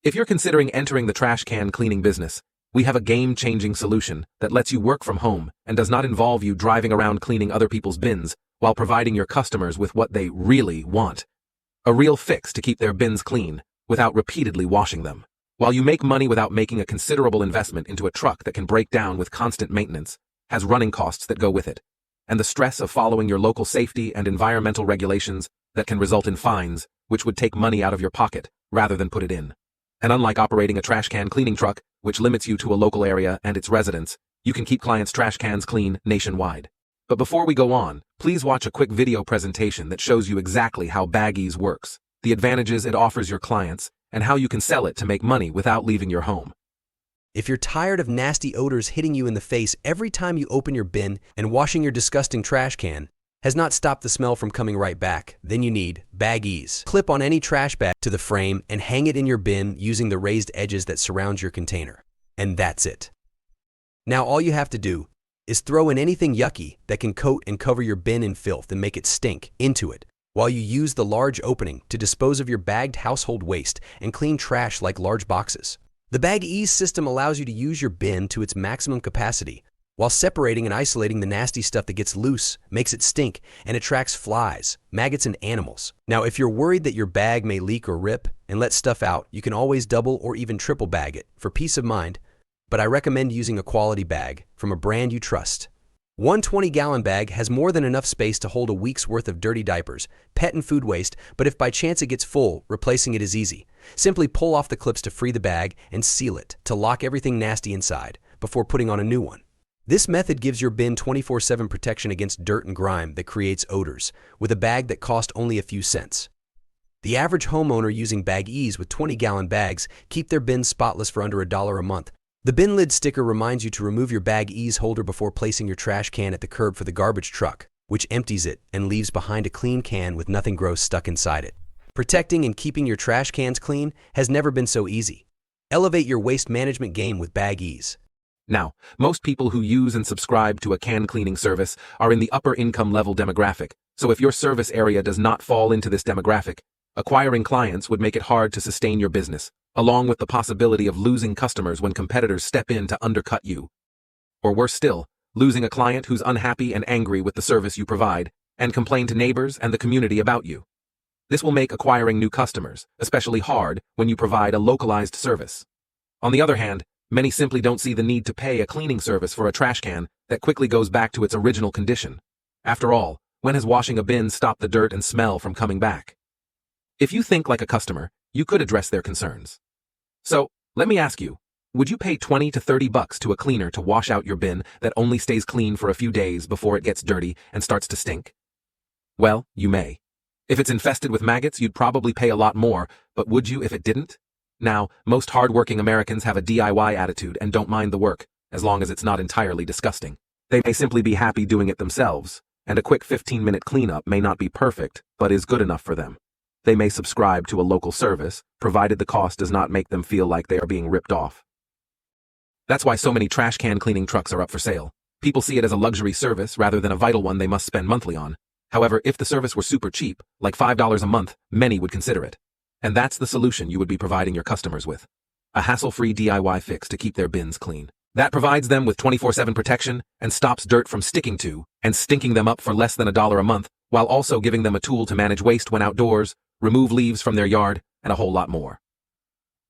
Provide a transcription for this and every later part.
If you're considering entering the trash can cleaning business, we have a game-changing solution that lets you work from home and does not involve you driving around cleaning other people's bins while providing your customers with what they really want. A real fix to keep their bins clean without repeatedly washing them. While you make money without making a considerable investment into a truck that can break down with constant maintenance, has running costs that go with it, and the stress of following your local safety and environmental regulations that can result in fines, which would take money out of your pocket rather than put it in. And unlike operating a trash can cleaning truck, which limits you to a local area and its residents, you can keep clients' trash cans clean nationwide. But before we go on, please watch a quick video presentation that shows you exactly how BagEZ works, the advantages it offers your clients, and how you can sell it to make money without leaving your home. If you're tired of nasty odors hitting you in the face every time you open your bin and washing your disgusting trash can has not stopped the smell from coming right back, then you need BagEZ. Clip on any trash bag to the frame and hang it in your bin using the raised edges that surround your container. And that's it. Now all you have to do is throw in anything yucky that can coat and cover your bin in filth and make it stink into it, while you use the large opening to dispose of your bagged household waste and clean trash like large boxes. The BagEZ system allows you to use your bin to its maximum capacity, while separating and isolating the nasty stuff that gets loose, makes it stink, and attracts flies, maggots, and animals. Now, if you're worried that your bag may leak or rip and let stuff out, you can always double or even triple bag it for peace of mind, but I recommend using a quality bag from a brand you trust. One 20-gallon bag has more than enough space to hold a week's worth of dirty diapers, pet and food waste, but if by chance it gets full, replacing it is easy. Simply pull off the clips to free the bag and seal it to lock everything nasty inside before putting on a new one. This method gives your bin 24/7 protection against dirt and grime that creates odors, with a bag that costs only a few cents. The average homeowner using BagEZ with 20-gallon bags keep their bins spotless for under $1 a month. The bin lid sticker reminds you to remove your BagEZ holder before placing your trash can at the curb for the garbage truck, which empties it and leaves behind a clean can with nothing gross stuck inside it. Protecting and keeping your trash cans clean has never been so easy. Elevate your waste management game with BagEZ. Now, most people who use and subscribe to a can cleaning service are in the upper income level demographic, so if your service area does not fall into this demographic, acquiring clients would make it hard to sustain your business, along with the possibility of losing customers when competitors step in to undercut you. Or worse still, losing a client who's unhappy and angry with the service you provide, and complain to neighbors and the community about you. This will make acquiring new customers, especially hard when you provide a localized service. On the other hand, many simply don't see the need to pay a cleaning service for a trash can that quickly goes back to its original condition. After all, when has washing a bin stopped the dirt and smell from coming back? If you think like a customer, you could address their concerns. So, let me ask you, would you pay $20 to $30 to a cleaner to wash out your bin that only stays clean for a few days before it gets dirty and starts to stink? Well, you may. If it's infested with maggots, you'd probably pay a lot more, but would you if it didn't? Now, most hardworking Americans have a DIY attitude and don't mind the work, as long as it's not entirely disgusting. They may simply be happy doing it themselves, and a quick 15-minute cleanup may not be perfect, but is good enough for them. They may subscribe to a local service, provided the cost does not make them feel like they are being ripped off. That's why so many trash can cleaning trucks are up for sale. People see it as a luxury service rather than a vital one they must spend monthly on. However, if the service were super cheap, like $5 a month, many would consider it. And that's the solution you would be providing your customers with. A hassle-free DIY fix to keep their bins clean. That provides them with 24/7 protection and stops dirt from sticking to and stinking them up for less than $1 a month, while also giving them a tool to manage waste when outdoors, remove leaves from their yard, and a whole lot more.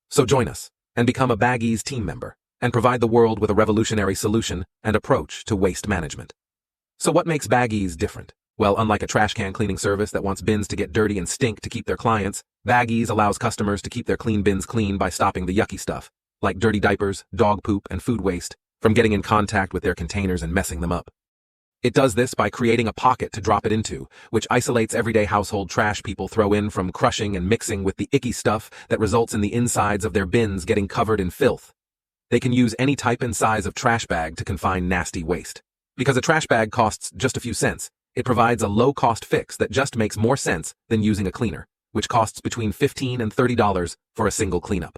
So join us and become a BagEZ team member and provide the world with a revolutionary solution and approach to waste management. So what makes BagEZ different? Well, unlike a trash can cleaning service that wants bins to get dirty and stink to keep their clients, BagEZ allows customers to keep their clean bins clean by stopping the yucky stuff, like dirty diapers, dog poop, and food waste, from getting in contact with their containers and messing them up. It does this by creating a pocket to drop it into, which isolates everyday household trash people throw in from crushing and mixing with the icky stuff that results in the insides of their bins getting covered in filth. They can use any type and size of trash bag to confine nasty waste. Because a trash bag costs just a few cents, it provides a low-cost fix that just makes more sense than using a cleaner, which costs between $15 and $30 for a single cleanup.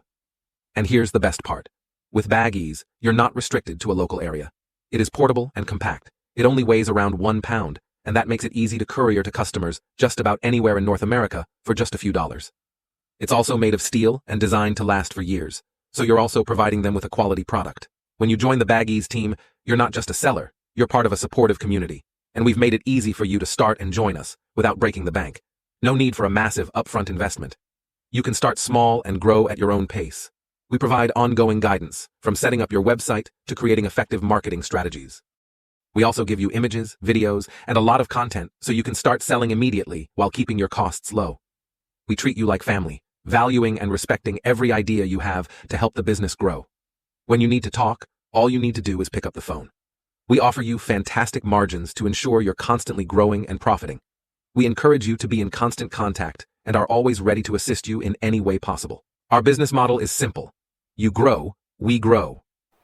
And here's the best part. With BagEZ, you're not restricted to a local area. It is portable and compact. It only weighs around 1 pound, and that makes it easy to courier to customers just about anywhere in North America for just a few dollars. It's also made of steel and designed to last for years, so you're also providing them with a quality product. When you join the BagEZ team, you're not just a seller, you're part of a supportive community, and we've made it easy for you to start and join us without breaking the bank. No need for a massive upfront investment. You can start small and grow at your own pace. We provide ongoing guidance, from setting up your website to creating effective marketing strategies. We also give you images, videos, and a lot of content so you can start selling immediately while keeping your costs low. We treat you like family, valuing and respecting every idea you have to help the business grow. When you need to talk, all you need to do is pick up the phone. We offer you fantastic margins to ensure you're constantly growing and profiting. We encourage you to be in constant contact and are always ready to assist you in any way possible. Our business model is simple. You grow, we grow.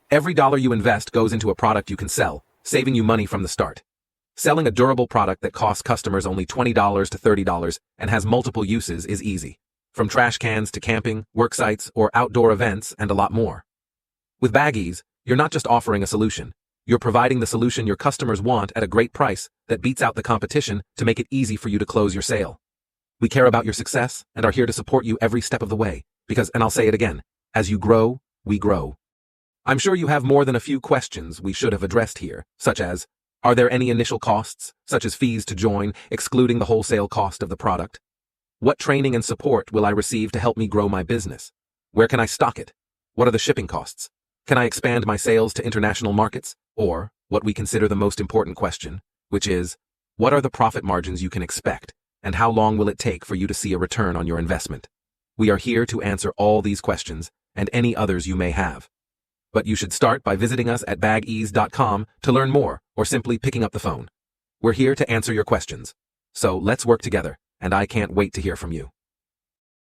Every dollar you invest goes into a product you can sell, saving you money from the start. Selling a durable product that costs customers only $20 to $30 and has multiple uses is easy. From trash cans to camping, work sites, or outdoor events, and a lot more. With BagEZ, you're not just offering a solution. You're providing the solution your customers want at a great price that beats out the competition to make it easy for you to close your sale. We care about your success and are here to support you every step of the way because, and I'll say it again, as you grow, we grow. I'm sure you have more than a few questions we should have addressed here, such as, are there any initial costs, such as fees to join, excluding the wholesale cost of the product? What training and support will I receive to help me grow my business? Where can I stock it? What are the shipping costs? Can I expand my sales to international markets? Or, what we consider the most important question, which is, what are the profit margins you can expect, and how long will it take for you to see a return on your investment? We are here to answer all these questions and any others you may have. But you should start by visiting us at bagez.com to learn more or simply picking up the phone. We're here to answer your questions. So let's work together, and I can't wait to hear from you.